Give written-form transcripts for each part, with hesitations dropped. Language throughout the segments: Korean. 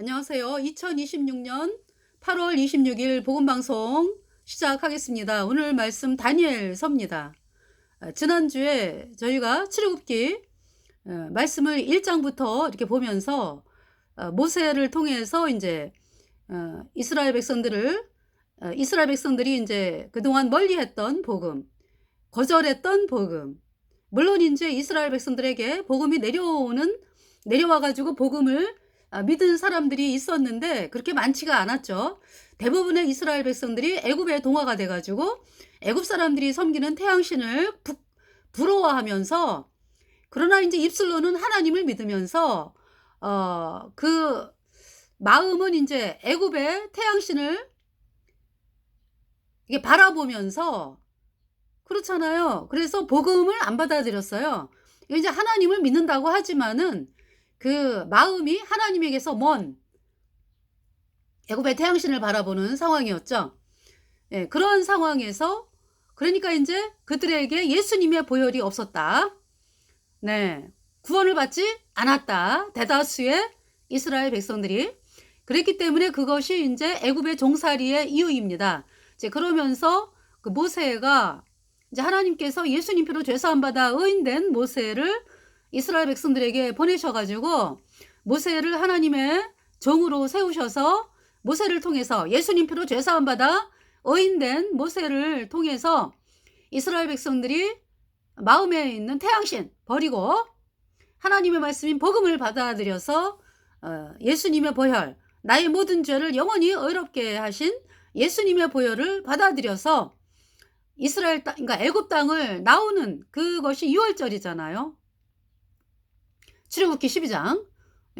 안녕하세요. 2026년 8월 26일 복음방송 시작하겠습니다. 오늘 말씀 다니엘서입니다. 지난주에 저희가 출애굽기 말씀을 1장부터 이렇게 보면서 모세를 통해서 이제 이스라엘 백성들이 이제 그동안 멀리했던 복음, 거절했던 복음, 물론 이제 이스라엘 백성들에게 복음이 내려와 가지고 복음을 믿은 사람들이 있었는데 그렇게 많지가 않았죠. 대부분의 이스라엘 백성들이 애굽에 동화가 돼 가지고 애굽 사람들이 섬기는 태양신을 부러워하면서, 그러나 이제 입술로는 하나님을 믿으면서 그 마음은 이제 애굽의 태양신을 이게 바라보면서, 그렇잖아요. 그래서 복음을 안 받아들였어요. 이제 하나님을 믿는다고 하지만은 그 마음이 하나님에게서 먼 애굽의 태양신을 바라보는 상황이었죠. 예, 그런 상황에서 그러니까 이제 그들에게 예수님의 보혈이 없었다. 네, 구원을 받지 않았다. 대다수의 이스라엘 백성들이. 그랬기 때문에 그것이 이제 애굽의 종살이의 이유입니다. 이제 그러면서 그 모세가 이제 하나님께서 예수님 피로 죄사함 받아 의인된 모세를 이스라엘 백성들에게 보내셔가지고 모세를 하나님의 종으로 세우셔서 모세를 통해서 예수님 피로 죄사함 받아 의인된 모세를 통해서 이스라엘 백성들이 마음에 있는 태양신 버리고 하나님의 말씀인 복음을 받아들여서 예수님의 보혈, 나의 모든 죄를 영원히 의롭게 하신 예수님의 보혈을 받아들여서 이스라엘 땅, 그러니까 애굽 땅을 나오는 그것이 6월절이잖아요. 출애굽기 12장.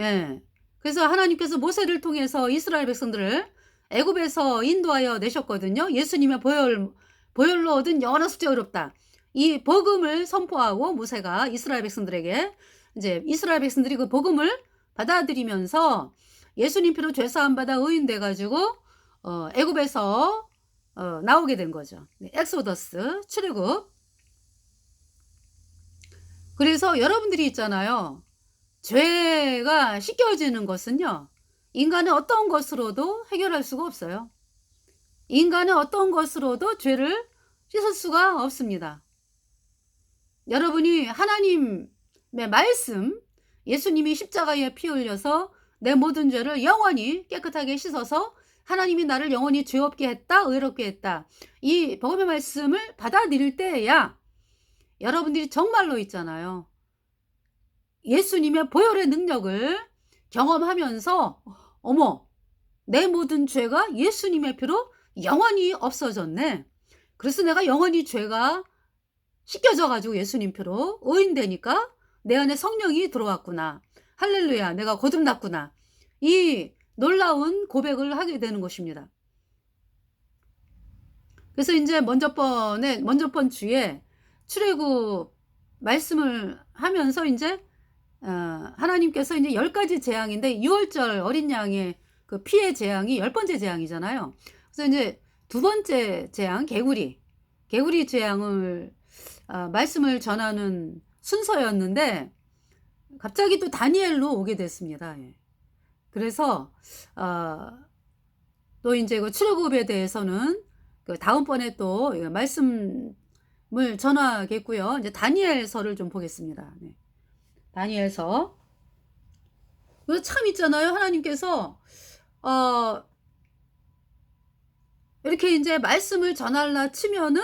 예. 그래서 하나님께서 모세를 통해서 이스라엘 백성들을 애굽에서 인도하여 내셨거든요. 예수님의 보혈로 얻은 영원한 숙제 의롭다. 이 복음을 선포하고 모세가 이스라엘 백성들에게, 이제 이스라엘 백성들이 그 복음을 받아들이면서 예수님 피로 죄사함 받아 의인돼 가지고 애굽에서 나오게 된 거죠. 엑소더스, 출애굽. 그래서 여러분들이 있잖아요. 죄가 씻겨지는 것은요, 인간의 어떤 것으로도 해결할 수가 없어요. 인간의 어떤 것으로도 죄를 씻을 수가 없습니다. 여러분이 하나님의 말씀, 예수님이 십자가에 피 흘려서 내 모든 죄를 영원히 깨끗하게 씻어서 하나님이 나를 영원히 죄 없게 했다, 의롭게 했다, 이 복음의 말씀을 받아들일 때야 여러분들이 정말로 있잖아요, 예수님의 보혈의 능력을 경험하면서 어머, 내 모든 죄가 예수님의 피로 영원히 없어졌네. 그래서 내가 영원히 죄가 씻겨져 가지고 예수님 피로 의인되니까 내 안에 성령이 들어왔구나. 할렐루야, 내가 거듭났구나. 이 놀라운 고백을 하게 되는 것입니다. 그래서 이제 먼저번 주에 출애굽 말씀을 하면서 이제 하나님께서 이제 10가지 재앙인데 6월절 어린 양의 그 피의 재앙이 10번째 재앙이잖아요. 그래서 이제 두 번째 재앙, 개구리 재앙을 말씀을 전하는 순서였는데 갑자기 또 다니엘로 오게 됐습니다. 예. 그래서 또 이제 그 출애굽에 대해서는 그 다음번에 또 말씀을 전하겠고요. 이제 다니엘서를 좀 보겠습니다. 네. 다니엘서. 참 있잖아요. 하나님께서 이렇게 이제 말씀을 전할라 치면은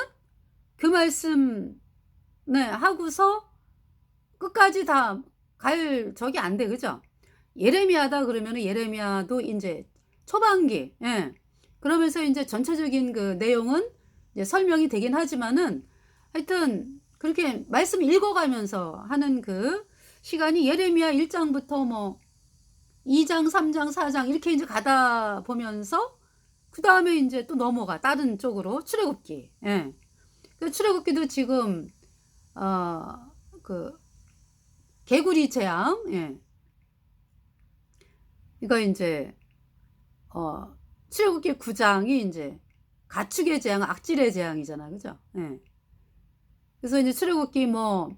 그 말씀 네 하고서 끝까지 다 갈 적이 안 돼, 그죠? 예레미야다 그러면은 예레미야도 이제 초반기, 예. 그러면서 이제 전체적인 그 내용은 이제 설명이 되긴 하지만은 하여튼 그렇게 말씀 읽어가면서 하는 그 시간이 예레미야 1장부터 뭐 2장, 3장, 4장 이렇게 이제 가다 보면서 그 다음에 이제 또 넘어가 다른 쪽으로 출애굽기. 예. 그 출애굽기도 지금 그 개구리 재앙, 예. 이거 이제 출애굽기 9장이 이제 가축의 재앙, 악질의 재앙이잖아, 그죠? 예. 그래서 이제 출애굽기 뭐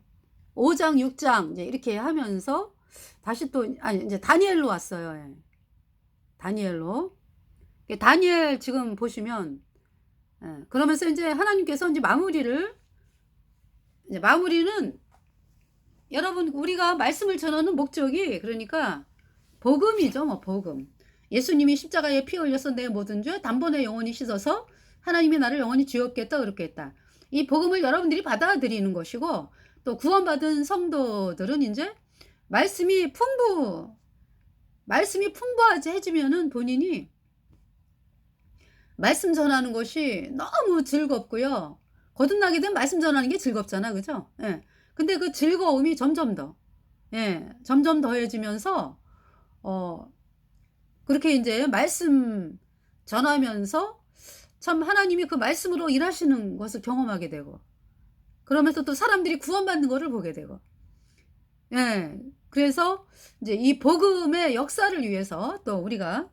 5장, 6장 이제 이렇게 하면서 다시 또 이제 다니엘로 왔어요. 예. 다니엘로. 다니엘 지금 보시면, 그러면서 이제 하나님께서 이제 마무리는 여러분, 우리가 말씀을 전하는 목적이 그러니까 복음이죠. 뭐 복음. 예수님이 십자가에 피 흘려서 내 모든 죄 단번에 영원히 씻어서 하나님이 나를 영원히 지었겠다 그렇게 했다. 이 복음을 여러분들이 받아들이는 것이고, 또 구원받은 성도들은 이제 말씀이 풍부하지 해지면은 본인이 말씀 전하는 것이 너무 즐겁고요. 거듭나게 되면 말씀 전하는 게 즐겁잖아. 그죠? 예. 근데 그 즐거움이 점점 더해지면서, 그렇게 이제 말씀 전하면서 참 하나님이 그 말씀으로 일하시는 것을 경험하게 되고, 그러면서 또 사람들이 구원받는 것을 보게 되고, 그래서 이제 이 복음의 역사를 위해서 또 우리가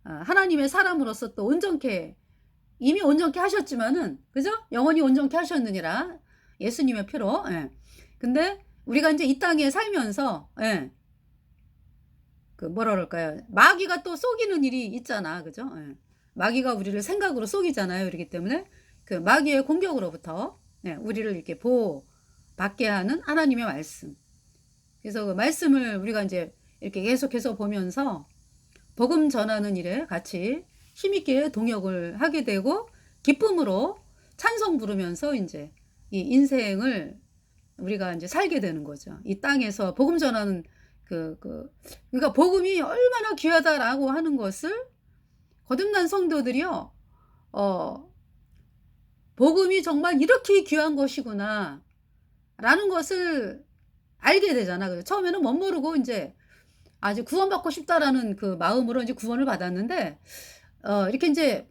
하나님의 사람으로서 또 이미 온전케 하셨지만은, 그죠? 영원히 온전케 하셨느니라. 예수님의 피로. 근데 우리가 이제 이 땅에 살면서, 그 뭐라 그럴까요? 마귀가 또 속이는 일이 있잖아. 그죠? 마귀가 우리를 생각으로 속이잖아요. 그렇기 때문에 그 마귀의 공격으로부터 우리를 이렇게 보호받게 하는 하나님의 말씀. 그래서 그 말씀을 우리가 이제 이렇게 계속해서 보면서 복음 전하는 일에 같이 힘있게 동역을 하게 되고, 기쁨으로 찬송 부르면서 이제 이 인생을 우리가 이제 살게 되는 거죠. 이 땅에서 복음 전하는 그러니까 복음이 얼마나 귀하다라고 하는 것을 거듭난 성도들이요, 복음이 정말 이렇게 귀한 것이구나 라는 것을 알게 되잖아. 그래서 처음에는 못 모르고 이제 아주 구원받고 싶다라는 그 마음으로 이제 구원을 받았는데, 이렇게 이제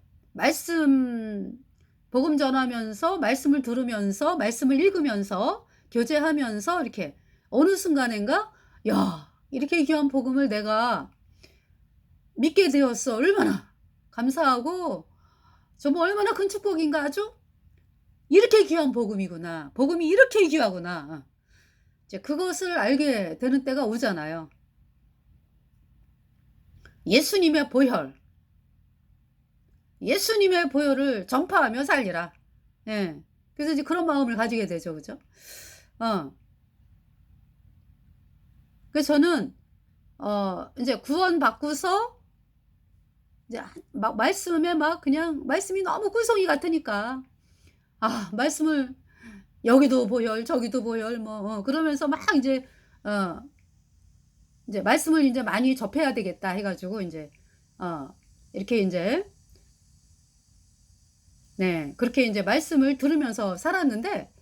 복음 전하면서 말씀을 들으면서 말씀을 읽으면서 교제하면서 이렇게 어느 순간인가, 야, 이렇게 귀한 복음을 내가 믿게 되었어. 얼마나 감사하고, 정말 얼마나 큰 축복인가. 아주 이렇게 귀한 복음이구나. 복음이 이렇게 귀하구나. 이제 그것을 알게 되는 때가 오잖아요. 예수님의 보혈을 전파하며 살리라. 그래서 이제 그런 마음을 가지게 되죠. 그죠? 그래서 저는, 이제 구원받고서, 이제 말씀에 그냥, 말씀이 너무 꿀송이 같으니까, 말씀을, 여기도 보혈, 저기도 보혈, 그러면서 이제, 이제 말씀을 이제 많이 접해야 되겠다 해가지고, 이제, 이렇게 이제, 그렇게 이제 말씀을 들으면서 살았는데,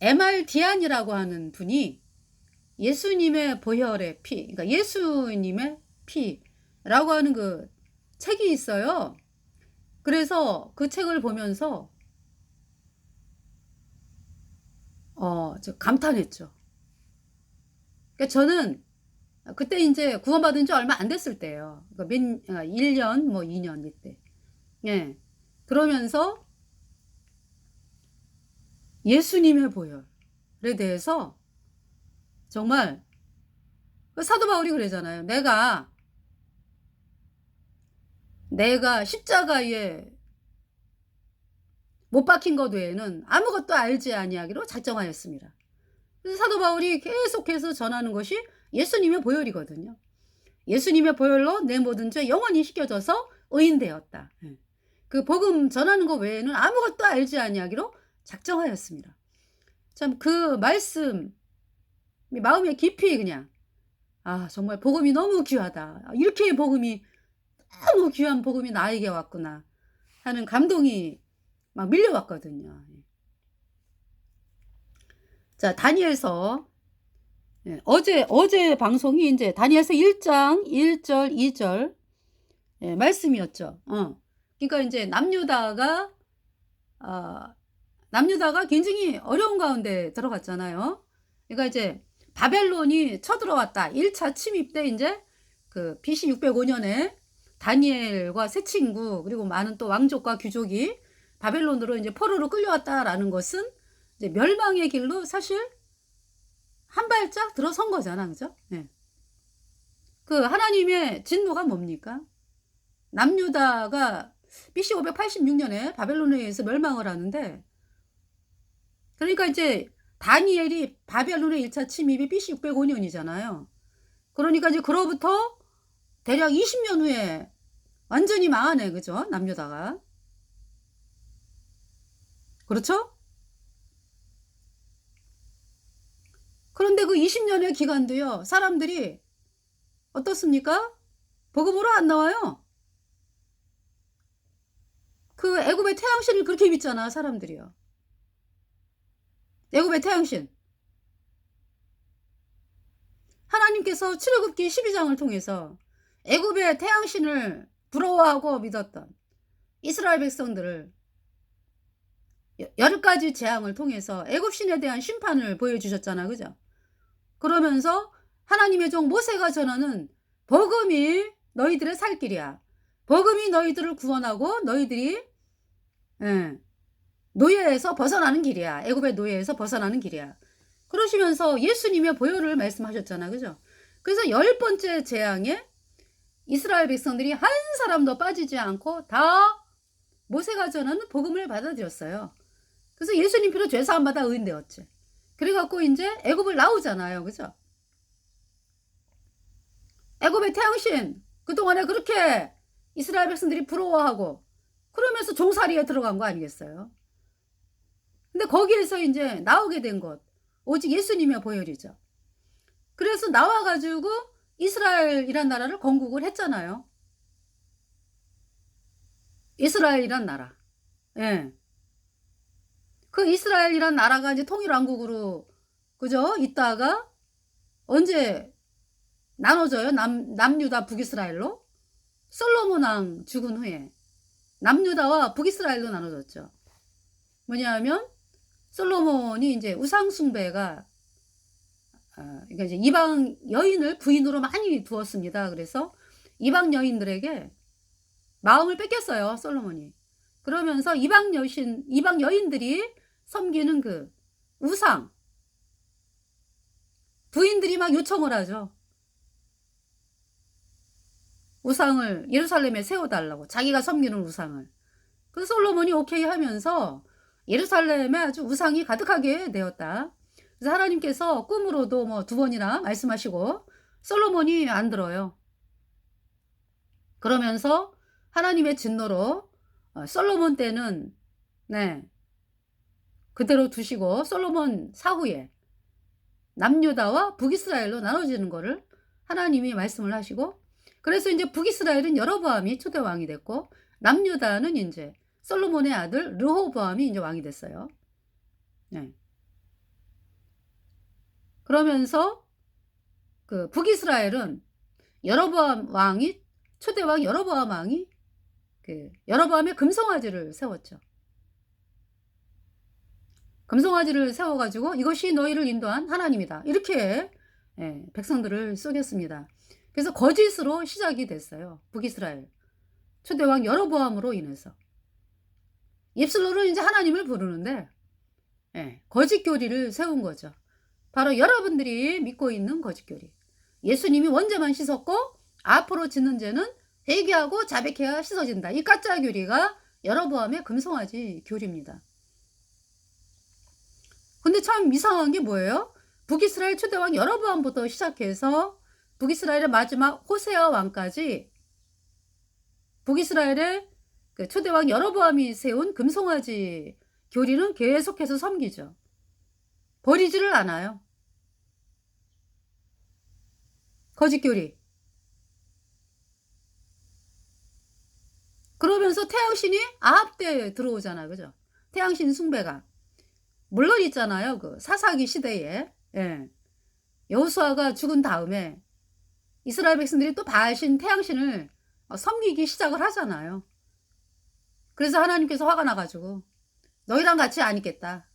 M.R. 디안이라고 하는 분이 예수님의 보혈의 피, 그러니까 예수님의 피라고 하는 그 책이 있어요. 그래서 그 책을 보면서, 저 감탄했죠. 그러니까 저는 그때 이제 구원받은 지 얼마 안 됐을 때예요. 그러니까 1년, 2년 이때. 그러면서 예수님의 보혈에 대해서 정말 사도 바울이 그러잖아요. 내가 십자가에 못 박힌 것 외에는 아무것도 알지 아니하기로 작정하였습니다. 그래서 사도 바울이 계속해서 전하는 것이 예수님의 보혈이거든요. 예수님의 보혈로 내 모든 죄 영원히 씻겨져서 의인되었다. 그 복음 전하는 것 외에는 아무것도 알지 아니하기로 작정하였습니다. 참 그 말씀 마음에 깊이 그냥, 정말 복음이 너무 귀하다. 이렇게 복음이 너무 귀한 복음이 나에게 왔구나 하는 감동이 막 밀려왔거든요. 자, 다니엘서, 어제 방송이 이제 다니엘서 1장 1절 2절 말씀이었죠. 그러니까 이제 남유다가 굉장히 어려운 가운데 들어갔잖아요. 그러니까 이제 바벨론이 쳐들어왔다. 1차 침입 때 이제 그 BC 605년에 다니엘과 세 친구 그리고 많은 또 왕족과 귀족이 바벨론으로 이제 포로로 끌려왔다라는 것은 이제 멸망의 길로 사실 한 발짝 들어선 거잖아. 그죠? 그 하나님의 진노가 뭡니까? 남유다가 BC 586년에 바벨론에 의해서 멸망을 하는데, 그러니까 이제 다니엘이 바벨론의 1차 침입이 BC 605년이잖아요. 그러니까 이제 그로부터 대략 20년 후에 완전히 망하네, 그죠? 남유다가. 그렇죠? 그런데 그 20년의 기간도요, 사람들이 어떻습니까? 복음으로 안 나와요. 그 애굽의 태양신을 그렇게 믿잖아, 사람들이요. 애굽의 태양신. 하나님께서 출애굽기 12장을 통해서 애굽의 태양신을 부러워하고 믿었던 이스라엘 백성들을 10가지 재앙을 통해서 애굽신에 대한 심판을 보여주셨잖아, 그죠? 그러면서 하나님의 종 모세가 전하는 복음이 너희들의 살 길이야. 복음이 너희들을 구원하고 너희들이 노예에서 벗어나는 길이야. 애굽의 노예에서 벗어나는 길이야. 그러시면서 예수님의 보혈을 말씀하셨잖아, 그죠? 그래서 10번째 재앙에 이스라엘 백성들이 한 사람도 빠지지 않고 다 모세가 전하는 복음을 받아들였어요. 그래서 예수님 피로 죄사함 받아 의인되었지. 그래갖고 이제 애굽을 나오잖아요, 그죠? 애굽의 태양신 그동안에 그렇게 이스라엘 백성들이 부러워하고 그러면서 종살이에 들어간 거 아니겠어요? 근데 거기에서 이제 나오게 된 것 오직 예수님의 보혈이죠. 그래서 나와가지고 이스라엘이란 나라를 건국을 했잖아요. 이스라엘이란 나라. 예. 그 이스라엘이란 나라가 이제 통일왕국으로, 그죠? 있다가 언제 나눠져요? 남유다 북이스라엘로? 솔로몬 왕 죽은 후에 남유다와 북이스라엘로 나눠졌죠. 뭐냐면 솔로몬이 이제 우상숭배가 그러니까 이제 이방 여인을 부인으로 많이 두었습니다. 그래서 이방 여인들에게 마음을 뺏겼어요, 솔로몬이. 그러면서 이방 여인들이 섬기는 그 우상, 부인들이 막 요청을 하죠. 우상을 예루살렘에 세워달라고, 자기가 섬기는 우상을. 그래서 솔로몬이 오케이 하면서 예루살렘에 아주 우상이 가득하게 되었다. 그래서 하나님께서 꿈으로도 뭐 2번이나 말씀하시고 솔로몬이 안 들어요. 그러면서 하나님의 진노로 솔로몬 때는 그대로 두시고 솔로몬 사후에 남유다와 북이스라엘로 나눠지는 거를 하나님이 말씀을 하시고, 그래서 이제 북이스라엘은 여로보암이 초대 왕이 됐고 남유다는 이제 솔로몬의 아들 르호보암이 이제 왕이 됐어요. 그러면서 그 북이스라엘은 여로보암 왕이 초대 왕 여로보암 왕이 그 여로보암의 금송아지를 세웠죠. 금송아지를 세워가지고 이것이 너희를 인도한 하나님이다, 이렇게 백성들을 속였습니다. 그래서 거짓으로 시작이 됐어요. 북이스라엘 초대왕 여로보암으로 인해서. 입술로는 이제 하나님을 부르는데 거짓 교리를 세운 거죠. 바로 여러분들이 믿고 있는 거짓 교리. 예수님이 원죄만 씻었고 앞으로 짓는 죄는 회개하고 자백해야 씻어진다, 이 가짜 교리가 여로보암의 금송아지 교리입니다. 근데 참 이상한 게 뭐예요? 북이스라엘 초대왕 여로보암부터 시작해서 북이스라엘의 마지막 호세아 왕까지 북이스라엘의 그 초대왕 여로보암이 세운 금송아지 교리는 계속해서 섬기죠. 버리지를 않아요. 거짓 교리. 그러면서 태양신이 아합 때 들어오잖아요, 그죠? 태양신 숭배가 물론 있잖아요. 그 사사기 시대에 여호수아가 죽은 다음에 이스라엘 백성들이 또 바알신 태양신을 섬기기 시작을 하잖아요. 그래서 하나님께서 화가 나가지고 너희랑 같이 안 있겠다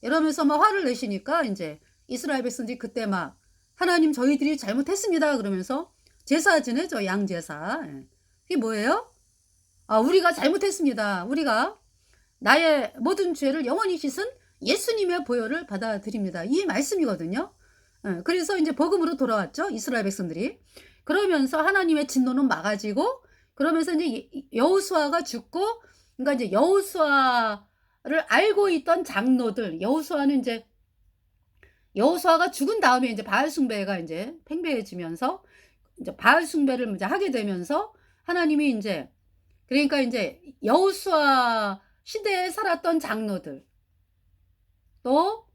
이러면서 막 화를 내시니까 이제 이스라엘 백성들이 그때 막 하나님 저희들이 잘못했습니다 그러면서 제사 지내죠. 양제사. 이게 뭐예요? 우리가 잘못했습니다. 우리가 나의 모든 죄를 영원히 씻은 예수님의 보혈을 받아들입니다, 이 말씀이거든요. 그래서 이제 복음으로 돌아왔죠, 이스라엘 백성들이. 그러면서 하나님의 진노는 막아지고, 그러면서 이제 여호수아가 죽고, 그러니까 이제 여호수아를 알고 있던 장로들, 여호수아는 이제 여호수아가 죽은 다음에 이제 바알 숭배가 이제 팽배해지면서 이제 바알 숭배를 이제 하게 되면서 하나님이 이제, 그러니까 이제 여호수아 시대에 살았던 장로들, 또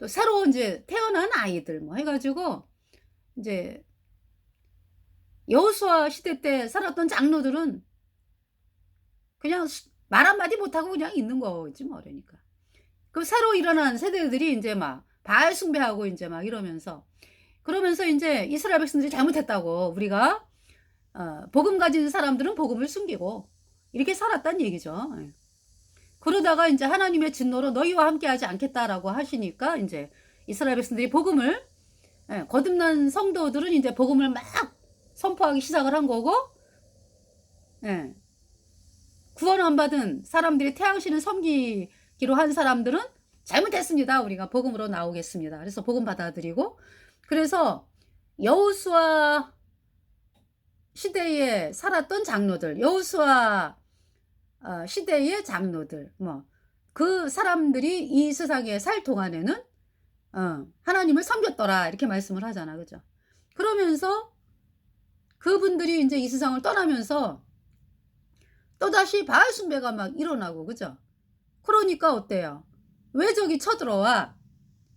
새로 이제 태어난 아이들 뭐 해가지고 이제 여호수아 시대 때 살았던 장로들은 그냥 말 한마디 못하고 그냥 있는 거지 뭐. 그러니까 그 새로 일어난 세대들이 이제 막 바알 숭배하고 이제 막 이러면서, 그러면서 이제 이스라엘 백성들이 잘못했다고, 우리가 복음 가진 사람들은 복음을 숨기고 이렇게 살았단 얘기죠. 그러다가 이제 하나님의 진노로 너희와 함께하지 않겠다라고 하시니까 이제 이스라엘 백성들이 복음을, 거듭난 성도들은 이제 복음을 막 선포하기 시작을 한 거고, 구원 안 받은 사람들이 태양신을 섬기기로 한 사람들은 잘못했습니다, 우리가 복음으로 나오겠습니다. 그래서 복음 받아들이고, 그래서 여호수아 시대에 살았던 장로들, 여호수아 시대의 장로들, 뭐 그 사람들이 이 세상에 살 동안에는 하나님을 섬겼더라 이렇게 말씀을 하잖아, 그죠? 그러면서 그분들이 이제 이 세상을 떠나면서 또다시 바알 숭배가 막 일어나고, 그죠? 그러니까 어때요? 왜 저기 쳐들어와?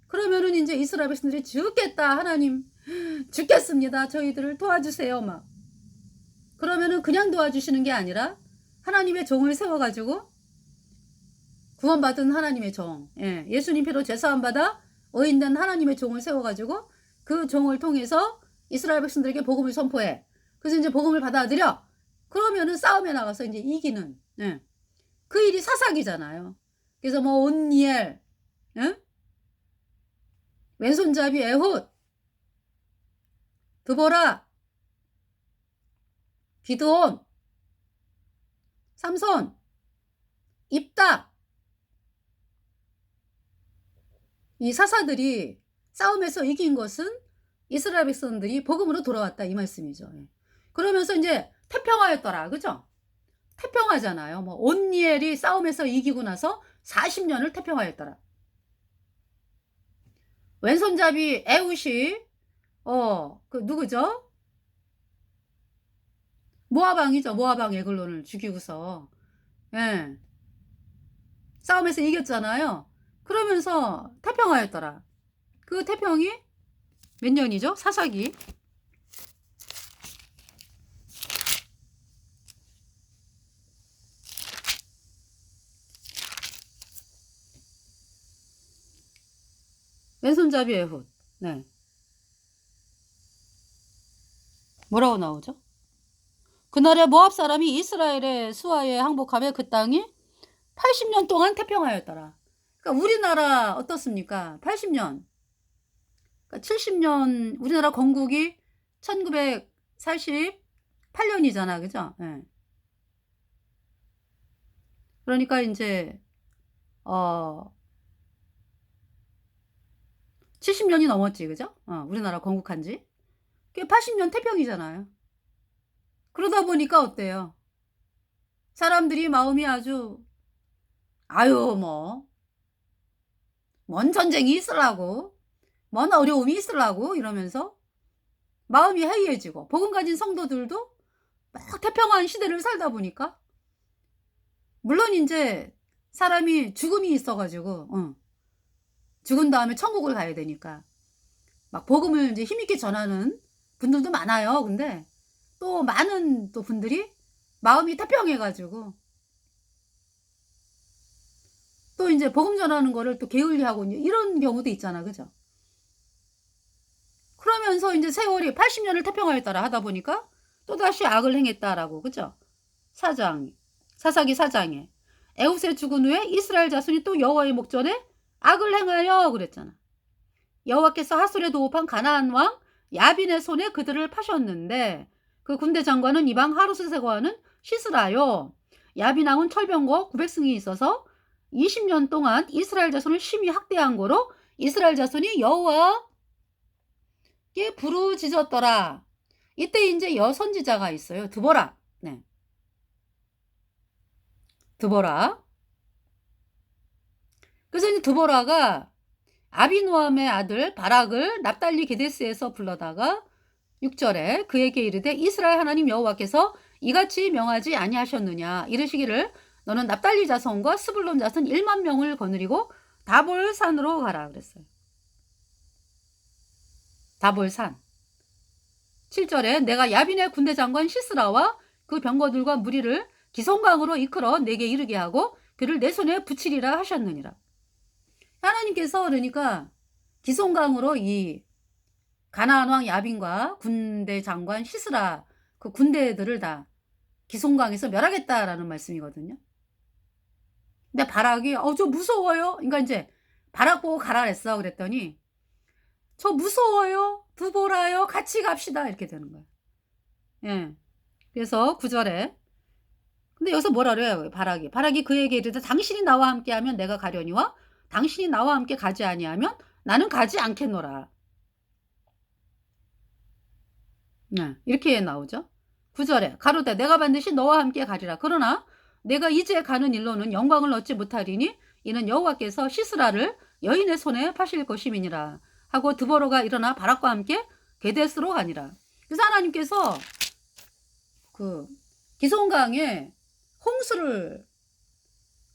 그러면은 이제 이스라엘 백성들이 죽겠다, 하나님 죽겠습니다, 저희들을 도와주세요 막. 그러면은 그냥 도와주시는 게 아니라 하나님의 종을 세워가지고, 구원받은 하나님의 종, 예수님 피로 제사함 받아 의인된 하나님의 종을 세워가지고 그 종을 통해서 이스라엘 백성들에게 복음을 선포해. 그래서 이제 복음을 받아들여. 그러면은 싸움에 나가서 이제 이기는, 그 일이 사사기잖아요. 그래서 뭐 온니엘, 왼손잡이 에훗, 드보라, 기드온, 삼손, 입다, 이 사사들이 싸움에서 이긴 것은 이스라엘 백성들이 복음으로 돌아왔다 이 말씀이죠. 그러면서 이제 태평하였더라, 그죠? 태평하잖아요. 뭐 온니엘이 싸움에서 이기고 나서 40년을 태평하였더라. 왼손잡이 에훗이 그 누구죠? 모아방이죠. 모아방 에글론을 죽이고서 싸움에서 이겼잖아요. 그러면서 태평하였더라. 그 태평이 몇 년이죠? 사사기 왼손잡이 에훗. 뭐라고 나오죠? 그날에 모압 사람이 이스라엘의 수하에 항복하며 그 땅이 80년 동안 태평하였더라. 그러니까 우리나라 어떻습니까? 80년. 그러니까 70년, 우리나라 건국이 1948년이잖아, 그죠? 그러니까 이제 70년이 넘었지, 그죠? 우리나라 건국한 지. 그게 80년 태평이잖아요. 그러다 보니까 어때요? 사람들이 마음이 아주, 뭔 전쟁이 있으라고, 뭔 어려움이 있으라고 이러면서 마음이 해이해지고, 복음 가진 성도들도 막 태평한 시대를 살다 보니까, 물론 이제 사람이 죽음이 있어가지고, 죽은 다음에 천국을 가야 되니까 막 복음을 이제 힘있게 전하는 분들도 많아요. 근데 또 많은 또 분들이 마음이 태평해가지고 또 이제 복음 전하는 거를 또 게을리하고 이런 경우도 있잖아, 그죠? 그러면서 이제 세월이 80년을 태평하였다라 하다 보니까 또다시 악을 행했다라고, 그죠? 사사기 4장에 에훗의 죽은 후에 이스라엘 자손이 또 여호와의 목전에 악을 행하여 그랬잖아. 여호와께서 하솔에 도읍한 가나안 왕 야빈의 손에 그들을 파셨는데 그 군대 장관은 이방 하루스에 거하는 시스라요. 야빈 왕은 철병거 900승이 있어서 20년 동안 이스라엘 자손을 심히 학대한 거로 이스라엘 자손이 여호와께 부르짖었더라. 이때 이제 여선지자가 있어요. 드보라. 네. 드보라. 그래서 이제 드보라가 아비노함의 아들 바락을 납달리 게데스에서 불러다가 6절에 그에게 이르되 이스라엘 하나님 여호와께서 이같이 명하지 아니하셨느냐 이르시기를 너는 납달리 자손과 스불론 자손 1만 명을 거느리고 다볼산으로 가라 그랬어요. 다볼산. 7절에 내가 야빈의 군대 장관 시스라와 그 병거들과 무리를 기송강으로 이끌어 내게 이르게 하고 그를 내 손에 붙이리라 하셨느니라. 하나님께서 그러니까 기송강으로 이 가나안 왕 야빈과 군대 장관 시스라 그 군대들을 다 기송강에서 멸하겠다라는 말씀이거든요. 근데 바락이 저 무서워요. 그러니까 이제 바락 보고 가라 그랬어. 그랬더니 저 무서워요. 드보라요. 같이 갑시다. 이렇게 되는 거예요. 예. 그래서 9절에 근데 여기서 뭐라 그래요? 바락이 그에게 이르되 당신이 나와 함께하면 내가 가려니와 당신이 나와 함께 가지 아니하면 나는 가지 않겠노라. 네, 이렇게 나오죠. 9절에 가로되 내가 반드시 너와 함께 가리라. 그러나 내가 이제 가는 일로는 영광을 얻지 못하리니 이는 여호와께서 시스라를 여인의 손에 파실 것임이니라 하고 드보라가 일어나 바락과 함께 게데스로 가니라. 그래서 하나님께서 그 기송강에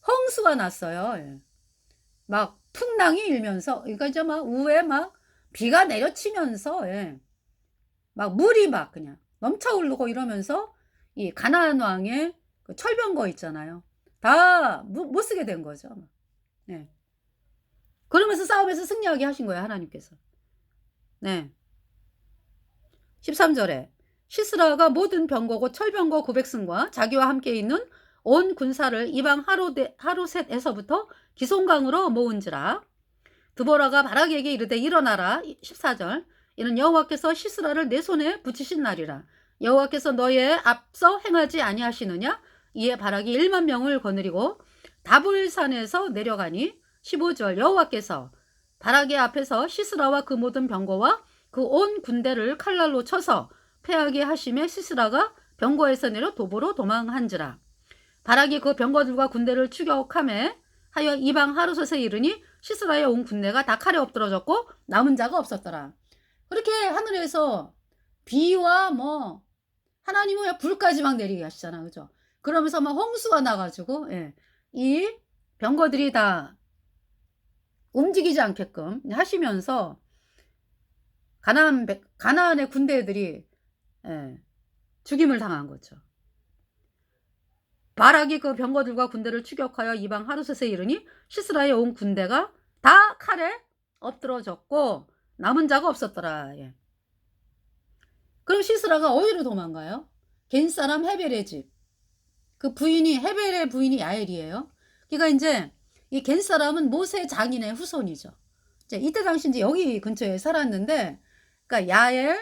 홍수가 났어요. 예. 막 풍랑이 일면서 그러니까 이제 막 우에 막 비가 내려치면서 예. 막 물이 막 그냥 넘쳐 흐르고 이러면서 이 가나안 왕의 그 철병거 있잖아요. 다 못 쓰게 된 거죠. 네. 그러면서 싸움에서 승리하게 하신 거예요, 하나님께서. 네. 13절에 시스라가 모든 병거고 철병거 900승과 자기와 함께 있는 온 군사를 이방 하루셋에서부터 기송강으로 모은지라. 드보라가 바락에게 이르되 일어나라. 14절 이는 여호와께서 시스라를 내 손에 붙이신 날이라. 여호와께서 너의 앞서 행하지 아니하시느냐. 이에 바락이 1만 명을 거느리고 다볼산에서 내려가니 15절 여호와께서 바락의 앞에서 시스라와 그 모든 병거와 그 온 군대를 칼날로 쳐서 패하게 하심에 시스라가 병거에서 내려 도보로 도망한지라. 바락이 그 병거들과 군대를 추격함에 하여 이방 하루셋에 이르니 시스라의 온 군대가 다 칼에 엎드러졌고 남은 자가 없었더라. 그렇게 하늘에서 비와 뭐 하나님은 불까지 막 내리게 하시잖아. 그죠? 그러면서 막 홍수가 나가지고 예. 이 병거들이 다 움직이지 않게끔 하시면서 가나안의 군대들이 예. 죽임을 당한 거죠. 바락이 그 병거들과 군대를 추격하여 이방 하루셋에 이르니 시스라의 온 군대가 다 칼에 엎드러졌고 남은 자가 없었더라. 예. 그럼 시스라가 어디로 도망가요? 겐사람 헤벨의 집. 그 부인이 헤벨의 부인이 야엘이에요. 그러니까 이제 이 겐사람은 모세 장인의 후손이죠. 이제 이때 당시 이제 여기 근처에 살았는데, 그러니까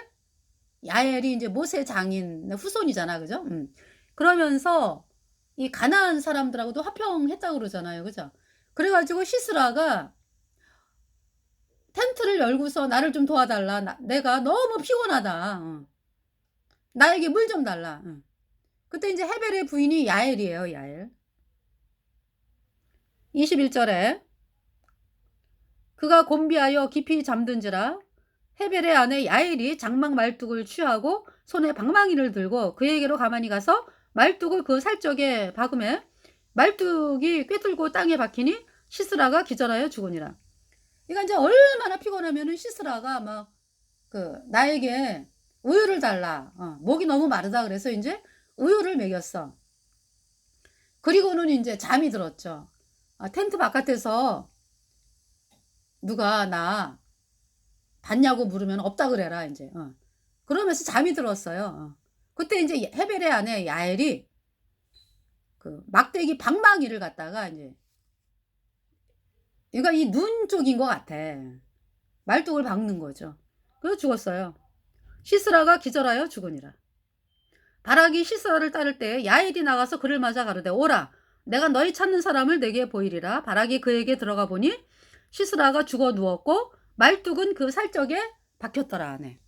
야엘이 이제 모세 장인 후손이잖아, 그죠? 그러면서 이 가나안 사람들하고도 화평했다고 그러잖아요, 그죠? 그래가지고 시스라가 텐트를 열고서 나를 좀 도와달라. 내가 너무 피곤하다. 나에게 물 좀 달라. 그때 이제 헤벨의 부인이 야엘이에요, 야엘. 21절에 그가 곤비하여 깊이 잠든지라 헤벨의 아내 야엘이 장막 말뚝을 취하고 손에 방망이를 들고 그에게로 가만히 가서 말뚝을 그 살적에 박음에 말뚝이 꿰뚫고 땅에 박히니 시스라가 기절하여 죽으니라. 그러니까 이제 얼마나 피곤하면은 시스라가 막 나에게 우유를 달라. 목이 너무 마르다 그래서 이제 우유를 먹였어. 그리고는 이제 잠이 들었죠. 텐트 바깥에서 누가 나 봤냐고 물으면 없다 그래라 이제. 그러면서 잠이 들었어요. 그때 이제 헤벨의 아내 야엘이 그 막대기 방망이를 갖다가 이제 그러니까 이 눈 쪽인 것 같아. 말뚝을 박는 거죠. 그래서 죽었어요. 시스라가 기절하여 죽으니라. 바락이 시스라를 따를 때 야엘이 나가서 그를 맞아 가로되 오라 내가 너희 찾는 사람을 내게 보이리라. 바락이 그에게 들어가 보니 시스라가 죽어 누웠고 말뚝은 그 살적에 박혔더라. 네.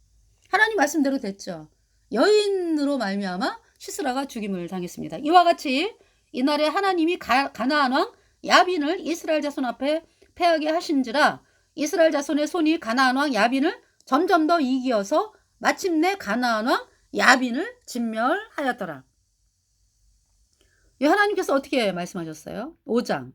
하나님 말씀대로 됐죠. 여인으로 말미암아 시스라가 죽임을 당했습니다. 이와 같이 이날에 하나님이 가나안 왕 야빈을 이스라엘 자손 앞에 패하게 하신지라 이스라엘 자손의 손이 가나안 왕 야빈을 점점 더 이기어서 마침내 가나안 왕 야빈을 진멸하였더라. 하나님께서 어떻게 말씀하셨어요? 5장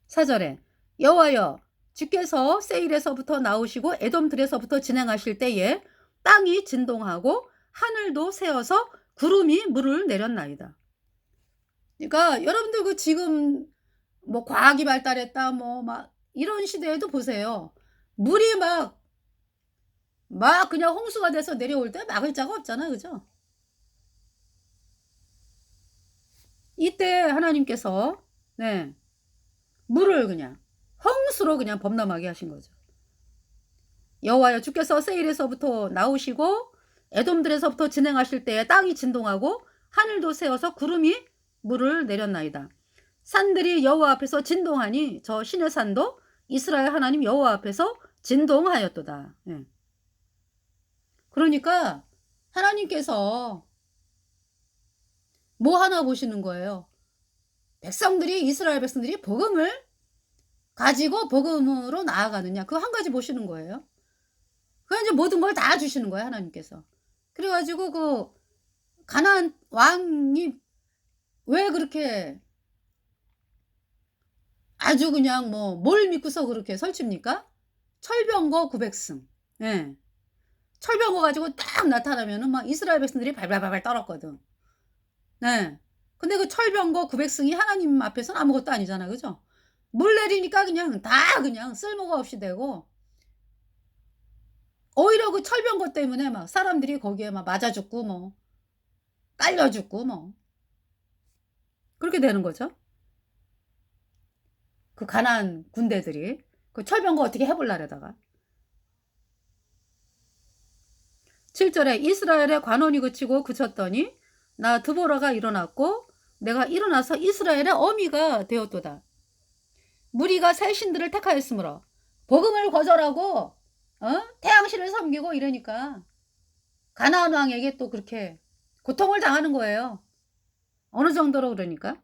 4절에 여호와여 주께서 세일에서부터 나오시고 에돔들에서부터 진행하실 때에 땅이 진동하고 하늘도 새어서 구름이 물을 내렸나이다. 그러니까 여러분들 그 지금 뭐 과학이 발달했다 뭐 막 이런 시대에도 보세요. 물이 막 그냥 홍수가 돼서 내려올 때 막을 자가 없잖아. 그죠? 이때 하나님께서 네, 물을 그냥 홍수로 그냥 범람하게 하신 거죠. 여호와여 주께서 세일에서부터 나오시고 에돔들에서부터 진행하실 때에 땅이 진동하고 하늘도 새어서 구름이 물을 내렸나이다. 산들이 여호와 앞에서 진동하니 저 신의 산도 이스라엘 하나님 여호와 앞에서 진동하였도다. 예. 그러니까 하나님께서 뭐 하나 보시는 거예요. 백성들이 이스라엘 백성들이 복음을 가지고 복음으로 나아가느냐 그 한 가지 보시는 거예요. 그 이제 모든 걸 다 주시는 거예요 하나님께서. 그래가지고 그 가나안 왕이 왜 그렇게 아주 그냥 뭐 뭘 믿고서 그렇게 설칩니까? 철병거 900승. 예. 철병거 가지고 딱 나타나면은 막 이스라엘 백성들이 발발발발 떨었거든. 네. 근데 그 철병거 900승이 하나님 앞에서는 아무것도 아니잖아. 그죠? 물 내리니까 그냥 다 그냥 쓸모가 없이 되고 오히려 그 철병거 때문에 막 사람들이 거기에 막 맞아 죽고 뭐 깔려 죽고 뭐 그렇게 되는 거죠. 그 가나안 군대들이 그 철병거 어떻게 해볼라려다가 7절에 이스라엘의 관원이 그쳤더니 나 드보라가 일어났고 내가 일어나서 이스라엘의 어미가 되었도다. 무리가 새 신들을 택하였으므로 복음을 거절하고 태양신을 섬기고 이러니까 가나안 왕에게 또 그렇게 고통을 당하는 거예요. 어느 정도로 그러니까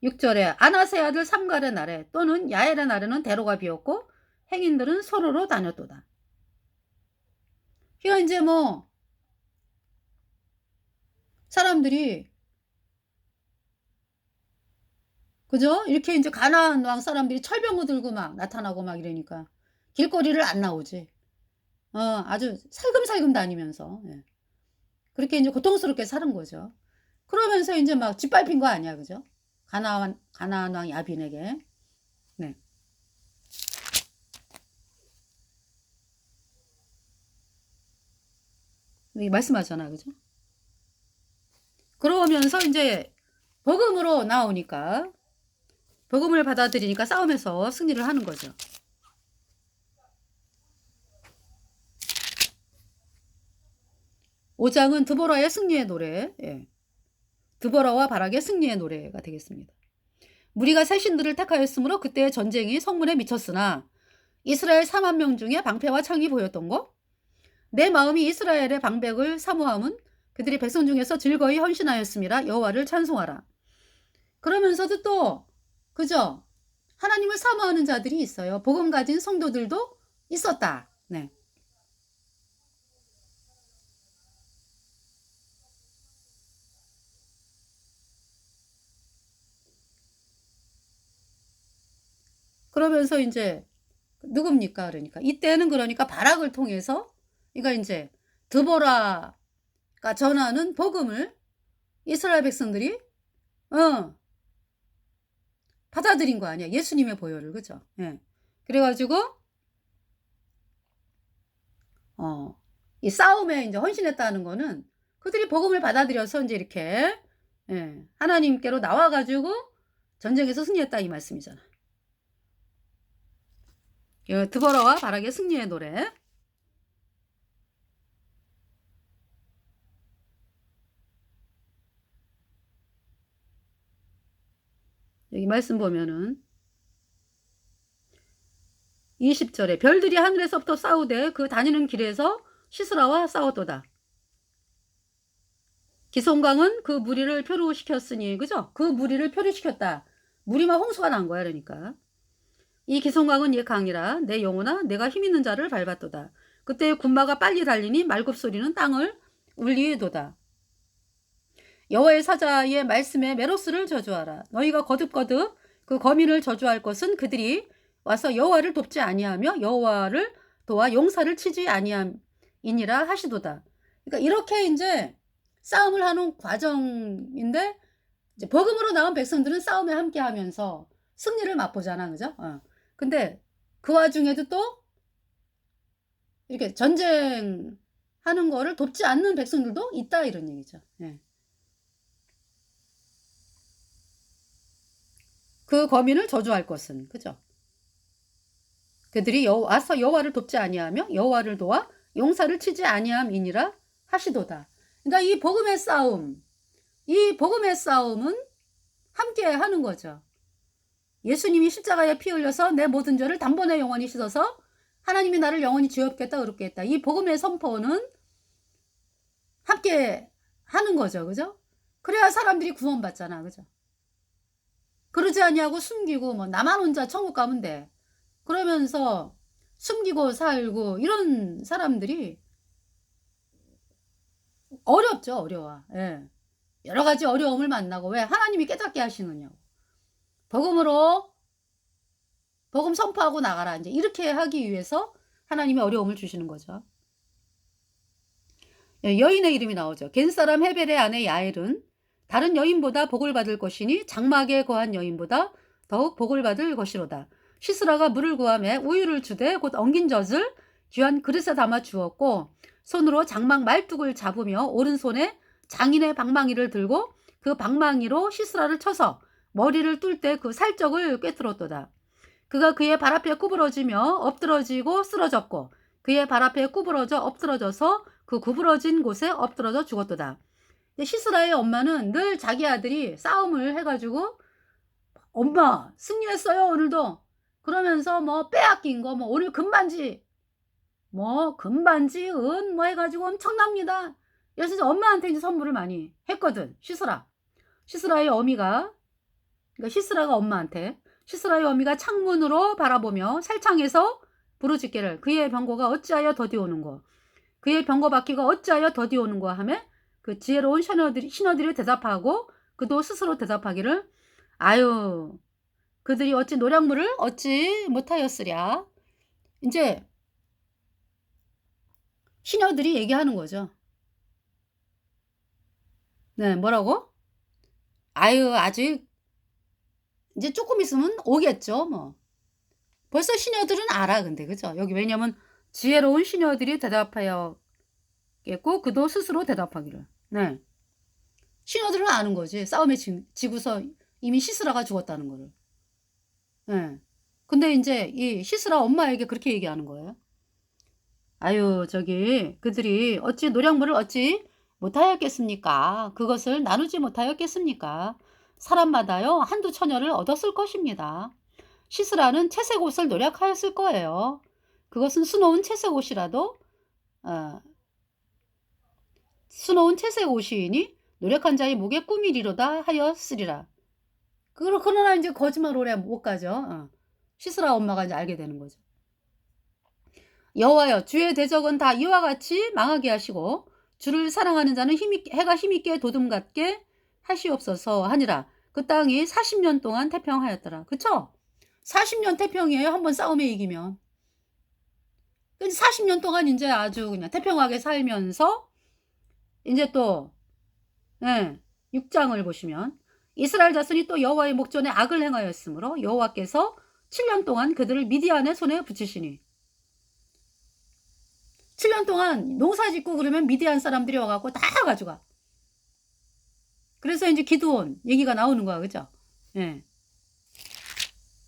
6절에 아나세 아들 삼갈의 날에 또는 야엘의 날에는 대로가 비었고 행인들은 소로로 다녔도다. 그러니까 이제 뭐 사람들이 그죠? 이렇게 이제 가나안 왕 사람들이 철병거 들고 막 나타나고 막 이러니까 길거리를 안 나오지. 아주 살금살금 다니면서 예. 그렇게 이제 고통스럽게 사는 거죠. 그러면서 이제 막 짓밟힌 거 아니야, 그죠? 가나안 왕 야빈에게. 네. 여기 말씀하잖아, 그죠? 그러면서 이제 복음으로 나오니까 복음을 받아들이니까 싸움에서 승리를 하는 거죠. 5장은 드보라의 승리의 노래, 예. 드보라와 바락의 승리의 노래가 되겠습니다. 무리가 새 신들을 택하였으므로 그때의 전쟁이 성문에 미쳤으나 이스라엘 4만 명 중에 방패와 창이 보였던 거? 내 마음이 이스라엘의 방백을 사모함은 그들이 백성 중에서 즐거이 헌신하였음이라 여호와를 찬송하라. 그러면서도 또 그죠? 하나님을 사모하는 자들이 있어요. 복음 가진 성도들도 있었다. 네. 그러면서 이제 누굽니까? 그러니까 이때는 그러니까 바락을 통해서 그러니까 이제 드보라가 전하는 복음을 이스라엘 백성들이 받아들인 거 아니야. 예수님의 보혈을. 그죠? 예. 그래가지고 이 싸움에 이제 헌신했다는 거는 그들이 복음을 받아들여서 이제 이렇게 예, 하나님께로 나와가지고 전쟁에서 승리했다 이 말씀이잖아. 드보라와 바락의 승리의 노래. 여기 말씀 보면은 20절에 별들이 하늘에서부터 싸우되 그 다니는 길에서 시스라와 싸웠도다. 기송강은 그 무리를 표류시켰으니, 그죠? 그 무리를 표류시켰다. 무리만 홍수가 난 거야, 그러니까. 이 기송강은 옛 강이라 내 영혼아 내가 힘있는 자를 밟았도다. 그때 군마가 빨리 달리니 말굽소리는 땅을 울리도다. 여호와의 사자의 말씀에 메로스를 저주하라. 너희가 거듭거듭 그 거민을 저주할 것은 그들이 와서 여호와를 돕지 아니하며 여호와를 도와 용사를 치지 아니함이니라 하시도다. 그러니까 이렇게 이제 싸움을 하는 과정인데, 이제 복음으로 나온 백성들은 싸움에 함께하면서 승리를 맛보잖아, 그죠? 근데 그 와중에도 또 이렇게 전쟁하는 거를 돕지 않는 백성들도 있다, 이런 얘기죠. 예. 그 거민을 저주할 것은, 그죠? 그들이 와서 여호와를 돕지 아니하며 여호와를 도와 용사를 치지 아니함이니라 하시도다. 그러니까 이 복음의 싸움은 함께 하는 거죠. 예수님이 십자가에 피 흘려서 내 모든 죄를 단번에 영원히 씻어서 하나님이 나를 영원히 지었겠다, 그렇게 했다. 이 복음의 선포는 함께 하는 거죠, 그죠? 그래야 사람들이 구원받잖아, 그죠? 그러지 아니하고 숨기고 뭐 나만 혼자 천국 가면 돼, 그러면서 숨기고 살고 이런 사람들이 어렵죠, 어려워. 예. 여러 가지 어려움을 만나고. 왜? 하나님이 깨닫게 하시느냐고. 복음 선포하고 나가라, 이제 이렇게 하기 위해서 하나님이 어려움을 주시는 거죠. 여인의 이름이 나오죠. 겐사람 헤벨의 아내 야엘은 다른 여인보다 복을 받을 것이니 장막에 거한 여인보다 더욱 복을 받을 것이로다. 시스라가 물을 구하매 우유를 주되 곧 엉긴 젖을 귀한 그릇에 담아 주었고, 손으로 장막 말뚝을 잡으며 오른손에 장인의 방망이를 들고 그 방망이로 시스라를 쳐서 머리를 뚫 때 그 살적을 꿰뚫었도다. 그가 그의 발 앞에 구부러지며 엎드러지고 쓰러졌고 그의 발 앞에 구부러져 엎드러져서 그 구부러진 곳에 엎드러져 죽었도다. 시스라의 엄마는 늘 자기 아들이 싸움을 해가지고 엄마 승리했어요 오늘도, 그러면서 뭐 빼앗긴 거 뭐 오늘 금반지 은 뭐 해가지고 엄청납니다. 그래서 엄마한테 이제 선물을 많이 했거든. 시스라의 어미가, 그러니까 시스라가 엄마한테, 시스라의 어미가 창문으로 바라보며 살창에서 부르짖기를 그의 병거가 어찌하여 더디오는고 그의 병거 바퀴가 어찌하여 더디오는고 하며 그 지혜로운 신하들이 대답하고 그도 스스로 대답하기를 아유 그들이 어찌 노량물을 얻지 못하였으랴. 이제 시녀들이 얘기하는 거죠. 네, 뭐라고? 아유 아직 이제 조금 있으면 오겠죠, 뭐. 벌써 시녀들은 알아, 근데, 그죠? 여기 왜냐면 지혜로운 시녀들이 대답하였겠고 그도 스스로 대답하기를. 네. 시녀들은 아는 거지. 싸움에 지고서 이미 시스라가 죽었다는 거를. 네. 근데 이제 이 시스라 엄마에게 그렇게 얘기하는 거예요. 아유, 그들이 어찌 노량물을 얻지 못하였겠습니까? 그것을 나누지 못하였겠습니까? 사람마다요, 한두 처녀를 얻었을 것입니다. 시스라는 채색 옷을 노력하였을 거예요. 그것은 수놓은 채색 옷이라도, 수놓은 채색 옷이니 노력한 자의 목에 꿈이리로다 하였으리라. 그러나 이제 거짓말 오래 못 가죠. 시스라 엄마가 이제 알게 되는 거죠. 여호와여, 주의 대적은 다 이와 같이 망하게 하시고 주를 사랑하는 자는 해가 힘있게 도둠 같게 하시옵소서 하니라. 그 땅이 40년 동안 태평하였더라. 그쵸? 40년 태평이에요. 한번 싸움에 이기면. 40년 동안 이제 아주 그냥 태평하게 살면서 이제 또 6장을 보시면 이스라엘 자손이 또 여호와의 목전에 악을 행하였으므로 여호와께서 7년 동안 그들을 미디안의 손에 붙이시니, 7년 동안 농사 짓고 그러면 미디안 사람들이 와갖고 다 가져가. 그래서 이제 기드온 얘기가 나오는 거야, 그죠? 예.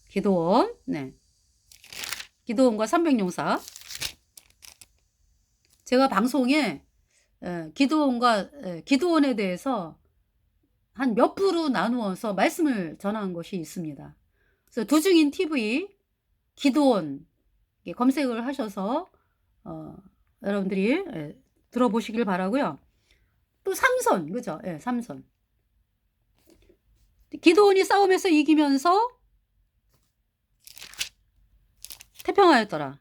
기드온, 네. 기드온과 300용사. 제가 방송에 기드온에 대해서 한 몇 부로 나누어서 말씀을 전한 것이 있습니다. 그래서 두중인 TV 기드온 검색을 하셔서 여러분들이 예, 들어보시길 바라고요. 또 삼손, 그죠? 예, 삼손. 기드온이 싸움에서 이기면서 태평하였더라.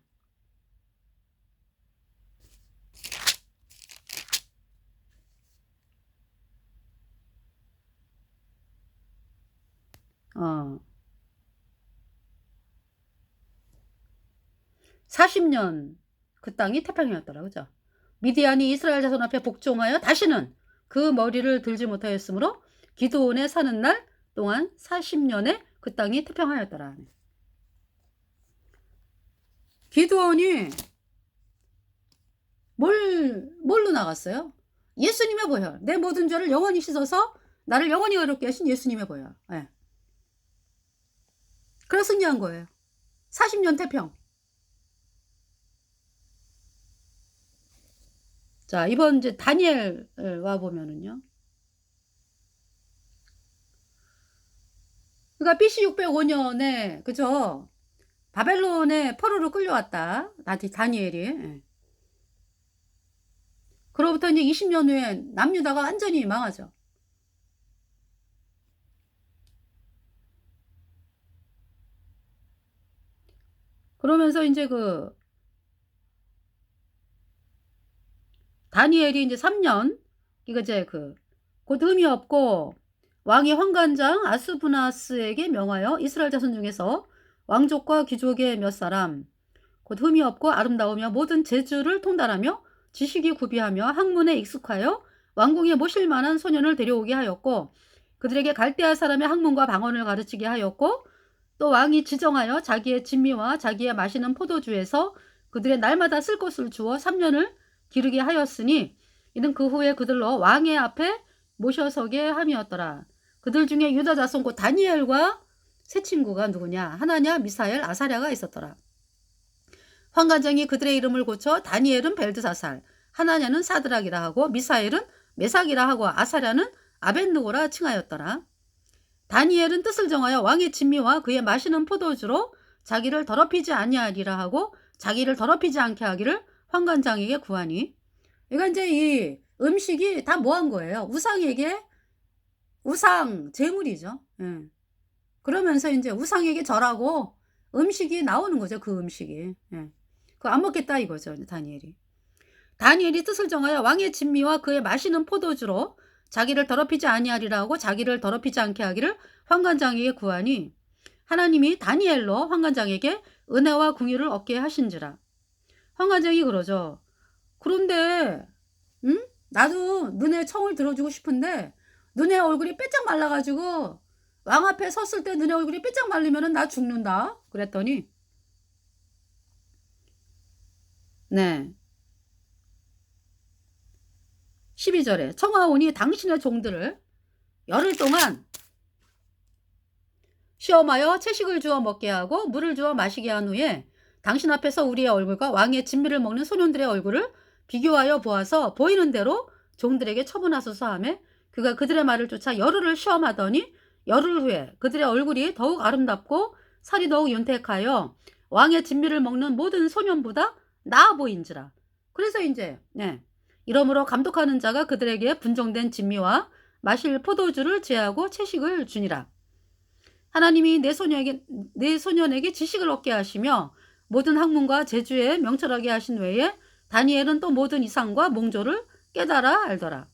어. 40년 그 땅이 태평이었더라. 그죠? 미디안이 이스라엘 자손 앞에 복종하여 다시는 그 머리를 들지 못하였으므로 기드온의 사는 날 동안 40년에 그 땅이 태평하였더라. 기드온이 뭘로 나갔어요? 예수님의 보혈. 내 모든 죄를 영원히 씻어서 나를 영원히 의롭게 하신 예수님의 보혈. 예. 그래서 승리한 거예요. 40년 태평. 자, 이번 이제 다니엘 와 보면은요. 그러니까 BC 605년에 그죠? 바벨론에 포로로 끌려왔다. 다니엘이. 예. 그로부터 이제 20년 후에 남유다가 완전히 망하죠. 그러면서 이제 그 다니엘이 이제 3년 이거 이제 곧 흠이 없고 왕이 환관장 아스부나스에게 명하여 이스라엘 자손 중에서 왕족과 귀족의 몇 사람 곧 흠이 없고 아름다우며 모든 재주를 통달하며 지식이 구비하며 학문에 익숙하여 왕궁에 모실 만한 소년을 데려오게 하였고 그들에게 갈대아 사람의 학문과 방언을 가르치게 하였고 또 왕이 지정하여 자기의 진미와 자기의 마시는 포도주에서 그들의 날마다 쓸 것을 주어 3년을 기르게 하였으니 이는 그 후에 그들로 왕의 앞에 모셔서게 함이었더라. 그들 중에 유다 자손 곧 다니엘과 세 친구가 누구냐? 하나냐, 미사엘, 아사랴가 있었더라. 환관장이 그들의 이름을 고쳐 다니엘은 벨드사살, 하나냐는 사드락이라 하고 미사엘은 메삭이라 하고 아사랴는 아벤느고라 칭하였더라. 다니엘은 뜻을 정하여 왕의 진미와 그의 마시는 포도주로 자기를 더럽히지 아니하리라 하고 자기를 더럽히지 않게 하기를 환관장에게 구하니. 그러니까 이제 이 음식이 다 뭐 한 거예요? 우상에게 우상 제물이죠. 예. 그러면서 이제 우상에게 절하고 음식이 나오는 거죠. 그 음식이. 예. 그거 안 먹겠다 이거죠. 다니엘이. 다니엘이 뜻을 정하여 왕의 진미와 그의 마시는 포도주로 자기를 더럽히지 아니하리라 하고 자기를 더럽히지 않게 하기를 환관장에게 구하니 하나님이 다니엘로 환관장에게 은혜와 궁유를 얻게 하신지라. 환관장이 그러죠. 그런데 나도 너네 청을 들어주고 싶은데 너네 얼굴이 빼짝 말라가지고 왕 앞에 섰을 때 너네 얼굴이 빼짝 말리면 나 죽는다. 그랬더니 네 12절에 청하오니 당신의 종들을 열흘 동안 시험하여 채식을 주어 먹게 하고 물을 주어 마시게 한 후에 당신 앞에서 우리의 얼굴과 왕의 진미를 먹는 소년들의 얼굴을 비교하여 보아서 보이는 대로 종들에게 처분하소서 하며 그가 그들의 말을 쫓아 열흘을 시험하더니 열흘 후에 그들의 얼굴이 더욱 아름답고 살이 더욱 윤택하여 왕의 진미를 먹는 모든 소년보다 나아 보인지라. 그래서 이제 이러므로 감독하는 자가 그들에게 분정된 진미와 마실 포도주를 제하고 채식을 주니라. 하나님이 내 소년에게 지식을 얻게 하시며 모든 학문과 재주에 명철하게 하신 외에 다니엘은 또 모든 이상과 몽조를 깨달아 알더라.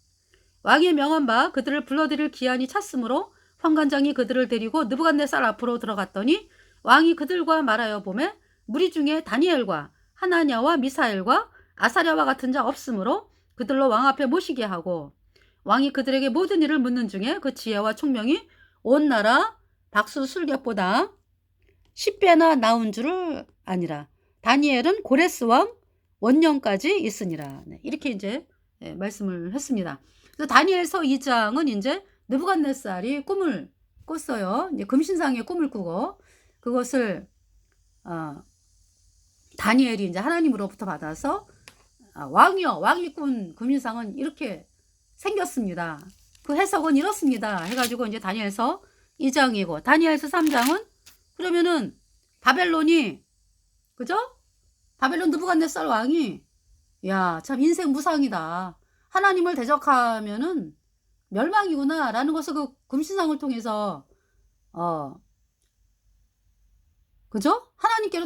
왕이 명한 바 그들을 불러들일 기한이 찼으므로 환관장이 그들을 데리고 느부갓네살 앞으로 들어갔더니 왕이 그들과 말하여 보매 무리 중에 다니엘과 하나냐와 미사엘과 아사랴와 같은 자 없으므로 그들로 왕 앞에 모시게 하고 왕이 그들에게 모든 일을 묻는 중에 그 지혜와 총명이 온 나라 박수술객보다 10배나 나온 줄을 아니라 다니엘은 고레스 왕 원년까지 있으니라. 이렇게 이제 말씀을 했습니다. 그래서 다니엘서 2장은 이제 느부갓네살이 꿈을 꿨어요. 이제 금신상의 꿈을 꾸고 그것을 다니엘이 이제 하나님으로부터 받아서 왕이여 왕이 꾼 금신상은 이렇게 생겼습니다. 그 해석은 이렇습니다. 해가지고 이제 다니엘서 2장이고 다니엘서 3장은 그러면은 바벨론이 그죠? 바벨론 느부갓네살 왕이 야 참 인생 무상이다. 하나님을 대적하면은 멸망이구나라는 것을 그 금신상을 통해서 어 그죠? 하나님께로